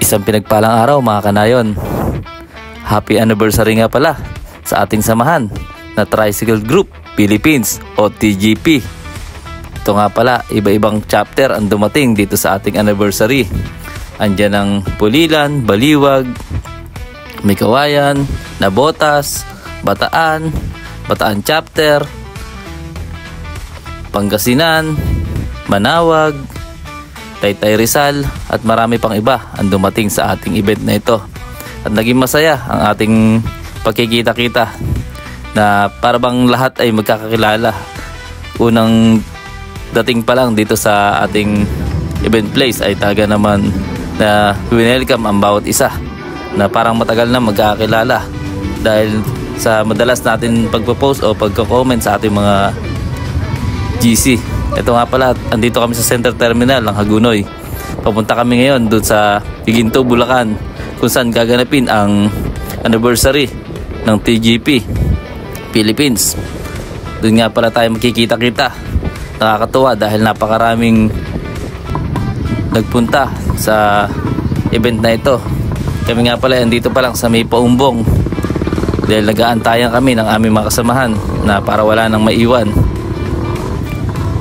Isang pinagpalang araw mga kanayon. Happy anniversary nga pala sa ating samahan na Tricycle Group Philippines o TGP. Ito nga pala, iba-ibang chapter ang dumating dito sa ating anniversary. Andyan ang Pulilan, Baliwag, May Kawayan, Nabotas, Bataan, Bataan chapter, Pangasinan, Manawag, Taytay Rizal at marami pang iba ang dumating sa ating event na ito. At naging masaya ang ating pagkikita-kita na para bang lahat ay magkakakilala. Unang dating pa lang dito sa ating event place ay taga naman na welcome ang bawat isa na parang matagal na magkakakilala dahil sa madalas natin pagpo-post o pagko-comment sa ating mga GC. Ito nga pala, andito kami sa center terminal ng Hagunoy. Papunta kami ngayon doon sa Giginto, Bulacan, kung saan gaganapin ang anniversary ng TGP Philippines. Doon nga pala tayo makikita-kita. Nakakatuwa dahil napakaraming nagpunta sa event na ito. Kami nga pala andito pa lang sa may paumbong dahil nag-aantayan kami ng aming mga kasamahan na para wala nang maiwan.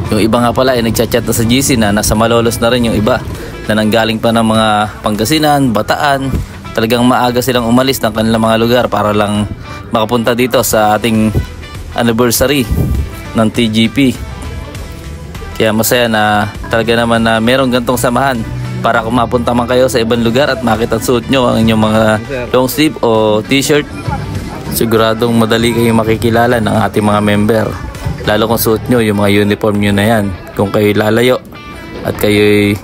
Yung iba nga pala ay nagchat-chat na sa GC na nasa Malolos na rin yung iba na nanggaling pa ng mga Pangasinan, Bataan. Talagang maaga silang umalis ng kanilang mga lugar para lang makapunta dito sa ating anniversary ng TGP. Kaya masaya na talaga naman na merong gantong samahan para kung mapunta man kayo sa ibang lugar at makita suot nyo ang inyong mga long sleeve o t-shirt, siguradong madali kayong makikilala ng ating mga member. Lalo kung suot nyo yung mga uniform nyo na yan. Kung kayo lalayo at kayo'y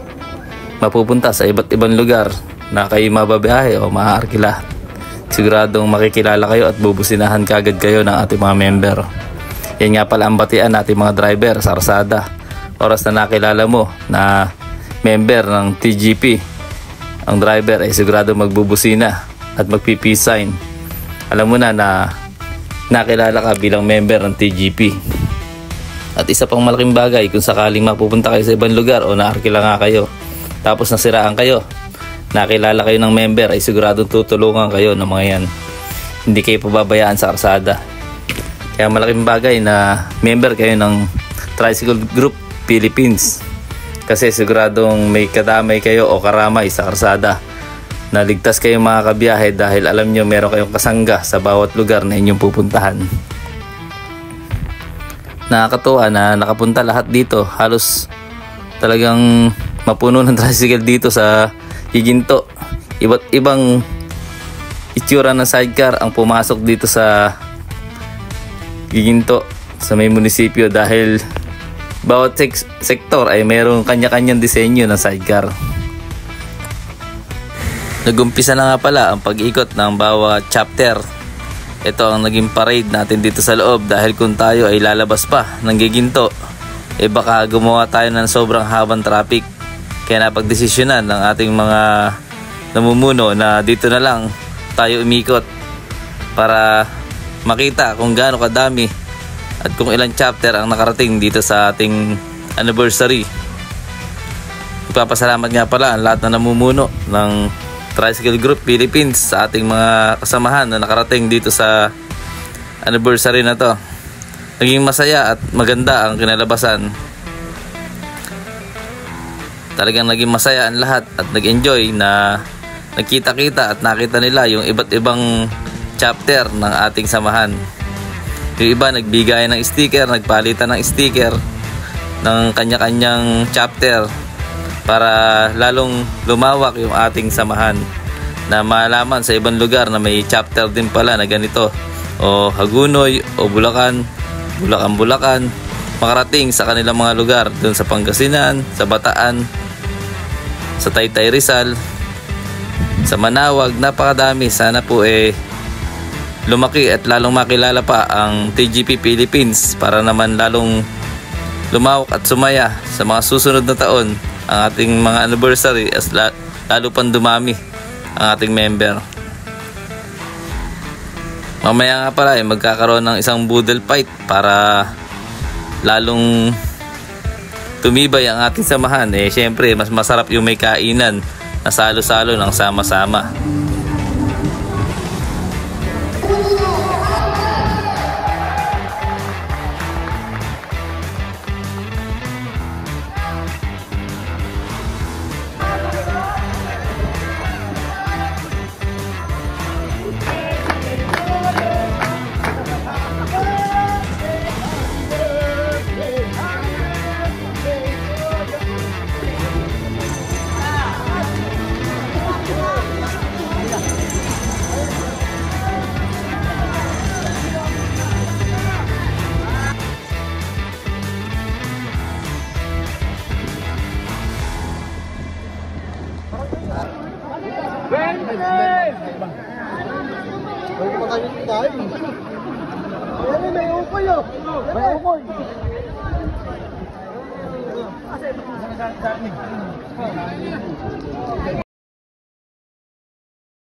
mapupunta sa iba't ibang lugar na kayo mababiyahe o maaarkila, siguradong makikilala kayo at bubusinahan kagad kayo ng ating mga member. Yan nga pala ang batian nating mga driver sa arsada. Oras na nakilala mo na member ng TGP ang driver ay siguradong magbubusina at magpi-peace sign. Alam mo na nakilala ka bilang member ng TGP. At isa pang malaking bagay, kung sakaling mapupunta kayo sa ibang lugar o naarkila nga kayo tapos nasiraan kayo, nakilala kayo ng member, ay siguradong tutulungan kayo ng mga yan. Hindi kayo pababayaan sa karsada. Kaya malaking bagay na member kayo ng Tricycle Group Philippines, kasi siguradong may kadamay kayo o karamay sa karsada na ligtas kayong mga kabiyahe dahil alam nyo meron kayong kasangga sa bawat lugar na inyong pupuntahan. Nakakatuwa na nakapunta lahat dito. Halos talagang mapuno ng tricycle dito sa Giginto. Iba't ibang itsura ng sidecar ang pumasok dito sa Giginto sa may munisipyo dahil bawat sektor ay mayroong kanya-kanyang disenyo ng sidecar. Nagumpisa na nga pala ang pag-ikot ng bawat chapter. Ito ang naging parade natin dito sa loob dahil kung tayo ay lalabas pa ng Giginto, baka gumawa tayo ng sobrang habang traffic. Kaya napagdesisyonan ng ating mga namumuno na dito na lang tayo umikot para makita kung gaano kadami at kung ilang chapter ang nakarating dito sa ating anniversary. Ipapasalamat nga pala ang lahat na namumuno ng Tricycle Group Philippines sa ating mga kasamahan na nakarating dito sa anniversary na to. Naging masaya at maganda ang kinalabasan. Talagang naging masaya ang lahat at nag-enjoy na nagkita-kita at nakita nila yung iba't ibang chapter ng ating samahan. Yung iba nagbigay ng sticker, nagpalitan ng sticker ng kanya-kanyang chapter para lalong lumawak yung ating samahan na malaman sa ibang lugar na may chapter din pala na ganito o Hagunoy o Bulacan, makarating sa kanilang mga lugar dun sa Pangasinan, sa Bataan, sa Taytay Rizal, sa Manawag. Napakadami. Sana po lumaki at lalong makilala pa ang TGP Philippines para naman lalong lumawak at sumaya sa mga susunod na taon ang ating mga anniversary as lalo pang dumami ang ating member. Mamaya nga pala magkakaroon ng isang boodle fight para lalong tumibay ang ating samahan. Syempre mas masarap yung may kainan nasalo-salo ng sama-sama. May ukoy.